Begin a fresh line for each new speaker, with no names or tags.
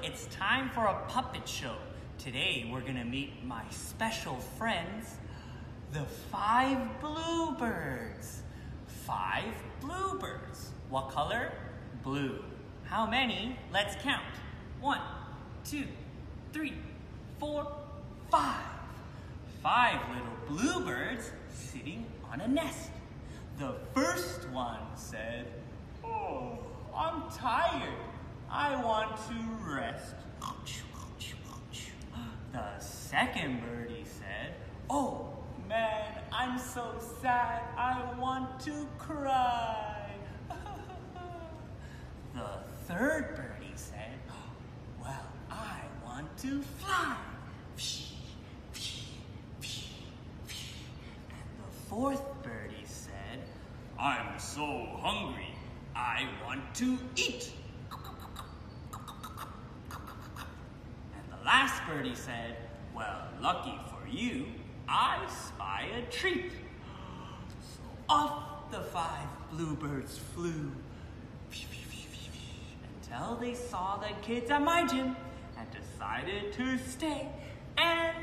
it's time for a puppet show. Today we're gonna meet my special friends, the 5 bluebirds. 5 bluebirds. What color? Blue. How many? Let's count. 1, 2, 3, 4, 5. 5 little bluebirds sitting on a nest. The first one said, "Oh, I'm tired. I want to rest." The second birdie said, "Oh man, I'm so sad. I want to cry." The third birdie said, "Well, I want to fly." And the fourth birdie said, "I'm so hungry. I want to eat." And the last birdie said, "Well, lucky for you, I spy a treat." So off the 5 bluebirds flew until they saw the kids at my gym and decided to stay and